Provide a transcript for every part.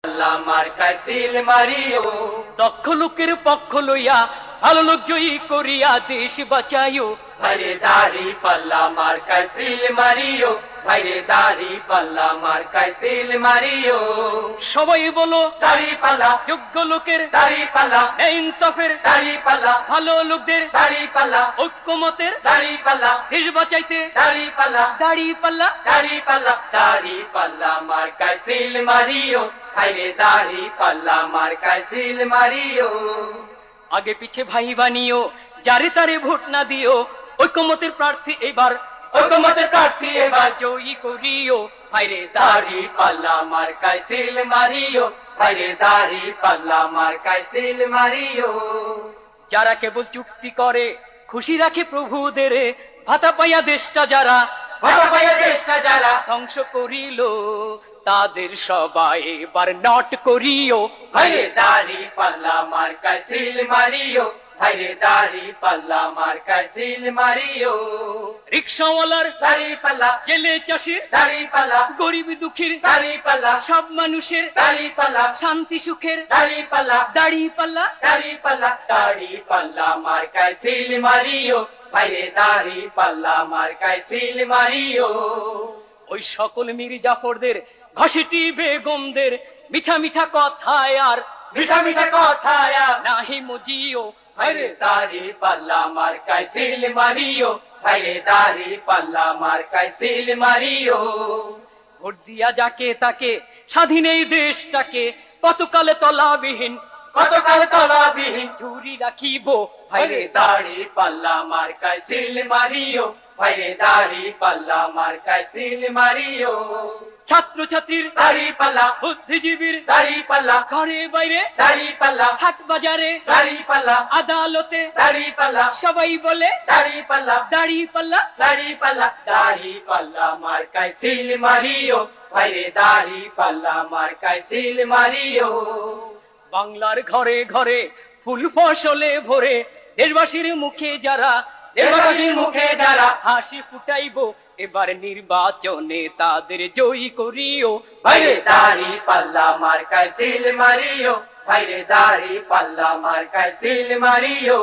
পাল্লা মার্কায় seal Mario, দক্ষ লোকের পক্ষ লইয়া ভালো লোক জয়ী করিয়া দেশ বাঁচাইও। ভাইরে দাড়ি পাল্লা মার্কায় সিল মারিও, ভাইরে দাড়ি পাল্লা মার্কায় সিল মারিও। সবাই বলো দাড়ি পাল্লা, যোগ্য লোকের দাড়ি পাল্লা, ইনসাফের দাড়ি পাল্লা, ভালো লোকদের দাড়ি পাল্লা, ঐক্যমতের দাড়ি পাল্লা, দেশ বাঁচাইতে দাড়ি পাল্লা, দাড়ি পাল্লা। দাড়ি পাল্লা, দাড়ি পাল্লা মার্কায় সিল মারিও, ভাইরে দাড়ি পাল্লা মার্কায় সিল মারিও। আগে পিছে ভাই বানিও, যারে তারে ভোট না দিও, ঐক্যমতের প্রার্থী এবার ঐক্যমতের প্রার্থী এবার জয়ী করিও। ভাইরে দাড়ি পাল্লা মার্কায় সিল মারিও, ভাইরে দাড়ি পাল্লা মার্কায় সিল মারিও। যারা কেবল চুক্তি করে খুশি রাখে প্রভুদের, ভাতা পাইয়া দেশটা যারা ভাতা পাইয়া দেশটা যারা ধ্বংস করিল, তাদের সবাই এবার নট করিও। ভাইরে দাড়ি পাল্লা মার্কায় সিল মারিও, ভাইরে দাড়ি পাল্লা মার্কায় সিল মারিও। রিক্সাওয়ালার দাড়ি পাল্লা, জেলে চাষির দাড়ি পাল্লা, গরিব দুঃখীর দাড়ি পাল্লা, সব মানুষের দাড়ি পাল্লা, শান্তি সুখের দাড়ি পাল্লা, দাড়ি পাল্লা। দাড়ি পাল্লা, দাড়ি পাল্লা মার্কায় সিল মারিও, ভাইরে দাড়ি পাল্লা মার্কায় সিল মারিও। ওই সকল মীর জাফরদের ঘষেটি বেগমদের মিঠা মিঠা কথায় আর মিঠা মিঠা কথায় নাহি মজিও। ভাইরে দাড়ি পাল্লা মার্কায় সিল মারিও, ভাইরে দাড়ি পাল্লা মার্কায় সিল মারিও। ভোট দিয়া যাকে তাকে স্বাধীন এই দেশটাকে কতকালে তলাবিহীন কতকাল তলাবিহীন ঝুরি রাখিব। ভাইরে দাড়ি পাল্লা মার্কায় সিল মারিও, ভাইরে দাড়ি পাল্লা মার্কায় সিল মারিও। ছাত্র ছাত্রীর দাড়ি পাল্লা, বুদ্ধিজীবীর দাড়ি পাল্লা, ঘরে বাইরে দাড়ি পাল্লা, হাট বাজারে দাড়ি পাল্লা, আদালতে দাড়ি পাল্লা, সবাই বলে দাড়ি পাল্লা, দাড়ি পাল্লা। দাড়ি পাল্লা, দাড়ি পাল্লা মার্কায় সিল মারিও, ভাইরে দাড়ি পাল্লা মার্কায় সিল মারিও। বাংলার ঘরে ঘরে ফুল ফসলে ভরে দেশবাসীর মুখে যারা দেশবাসীর মুখে যারা হাসি ফুটাইব, এবার নির্বাচনে তাদের জয়ী করিও। ভাইরে দাড়ি পাল্লা মার্কায় সিল মারিও, ভাইরে দাড়ি পাল্লা মার্কায় সিল মারিও।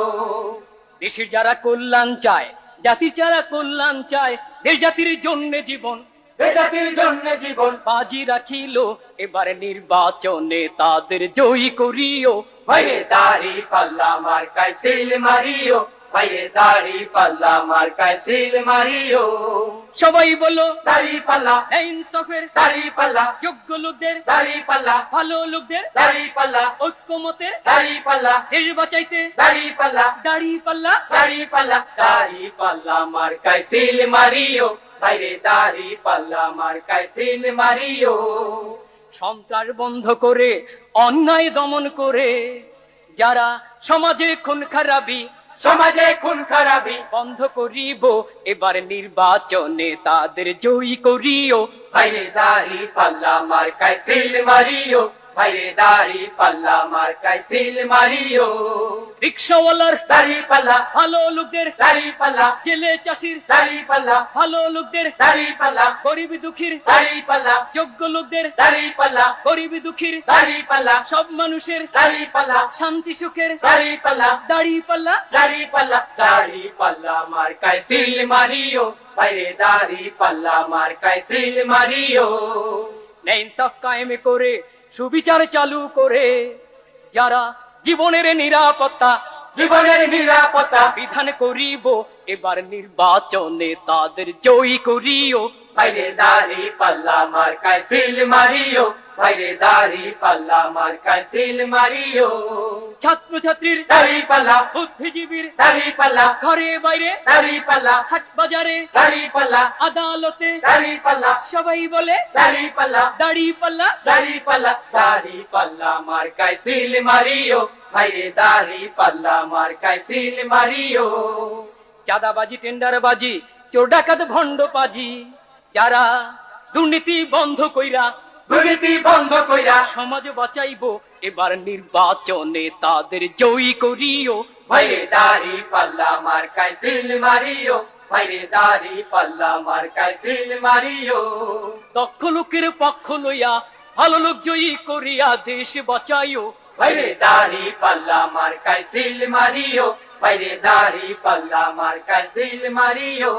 দেশের যারা কল্যাণ চায়, জাতির যারা কল্যাণ চায়, দেশ জাতির জন্য জীবন জাতির জন্য জীবন বাজি রাখিল, এবার নির্বাচনে তাদের জয়ী করিও। ভাইরে দাড়ি পাল্লা মার্কায় সিল মারিও, ভাইরে দাড়ি পাল্লা মার্কায় সিল মারিও। সবাই বলো দাড়ি পাল্লা, ইনসাফের দাড়ি পাল্লা, যোগ্য লোকদের দাড়ি পাল্লা, ভালো লোকদের দাড়ি পাল্লা, ঐক্যমতের দাড়ি পাল্লা, দেশ বাঁচাইতে দাড়ি পাল্লা, দাড়ি পাল্লা। দাড়ি পাল্লা, দাড়ি পাল্লা মার্কায় সিল মারিও, ভাইরে দাড়ি পাল্লা মার্কায় সিল মারিও। সন্ত্রাস বন্ধ করে অন্যায় দমন করে যারা সমাজে খুন খারাপি সমাজে খুন খারাপি বন্ধ করিব, এবার নির্বাচনে তাদের জয়ী করিও। ভাইরে দাড়ি পাল্লা মার্কায় সিল মারিও, ভাইরে দাড়ি পাল্লা মার্কায় সিল মারিও। রিক্সাওয়ালার দাড়ি পাল্লা, ভালো লোকদের দাড়ি পাল্লা, জেলে চাষির দাড়ি পাল্লা, ভালো লোকদের দাড়ি পাল্লা, গরিব দুঃখীর দাড়ি পাল্লা, যোগ্য লোকদের দাড়ি পাল্লা, গরিব দুঃখীর দাড়ি পাল্লা, সব মানুষের দাড়ি পাল্লা, শান্তি সুখের দাড়ি পাল্লা, দাড়ি পাল্লা। দাড়ি পাল্লা, দাড়ি পাল্লা মার্কায় সিল মারিও, ভাইরে দাড়ি পাল্লা মার্কায় সিল মারিও। ইনসাফ কায়েম করে সুবিচার চালু করে যারা জীবনের নিরাপত্তা জীবনের নিরাপত্তা বিধান করিব, এবার নির্বাচনে তাদের জয়ী করিও। ভাইরে দাড়ি পাল্লা মার্কায় সিল মারিও, ভাইরে দাড়ি পাল্লা মার্কায় সিল মারিও। ছাত্র ছাত্রীর দাড়ি পাল্লা, বুদ্ধিজীবীর দাড়ি পাল্লা, ঘরে বাইরে দাড়ি পাল্লা, হাট বাজারে দাড়ি পাল্লা, আদালতে দাড়ি পাল্লা, সবাই বলে দাড়ি পাল্লা, দাড়ি পাল্লা। দাড়ি পাল্লা, দাড়ি পাল্লা মার্কায় সিল মারিও, ভাইরে দাড়ি পাল্লা মার্কায় সিল মারিও। চাঁদাবাজি টেন্ডারবাজি চোর ডাকাত ভণ্ড পাজি যারা দুর্নীতি বন্ধ কইরা দুর্নীতি বন্ধ কইরা সমাজ বাঁচাইব, এবার নির্বাচনে তাদের জয়ী করিও। ভাইরে দাড়ি পাল্লা মার্কায় সিল মারিও, ভাইরে দাড়ি পাল্লা মার্কায় সিল মারিও। দক্ষ লোকের পক্ষ লইয়া ভালো লোক জয়ী করিয়া দেশ বাঁচাইও ভাইরে দাড়ি পাল্লা মার্কায় সিল মারিও, ভাইরে দাড়ি পাল্লা মার্কায় সিল মারিও।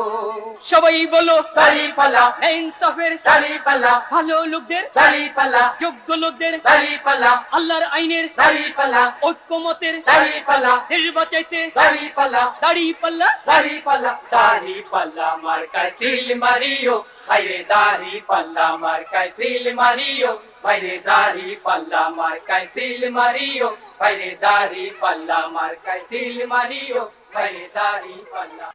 সবাই বলো দাড়ি পাল্লা, ইনসাফের দাড়ি পাল্লা, ভালো লোকদের দাড়ি পাল্লা, যোগ্য লোকদের দাড়ি পাল্লা, আল্লাহর আইনের দাড়ি পাল্লা, ঐক্যমতের দাড়ি পাল্লা, দেশ বাঁচাইতে দাড়ি পাল্লা, দাড়ি পাল্লা দাড়ি পাল্লা, দাড়ি পাল্লা মার্কায় সিল মারিও, ভাইরে দাড়ি পাল্লা মার্কায় সিল মারিও, ভাইরে দাড়ি পাল্লা মার্কায় সিল মারিও, ভাইরে দাড়ি পাল্লা মার্কায় সিল মারিও, ভাইরে দাড়ি পাল্লা।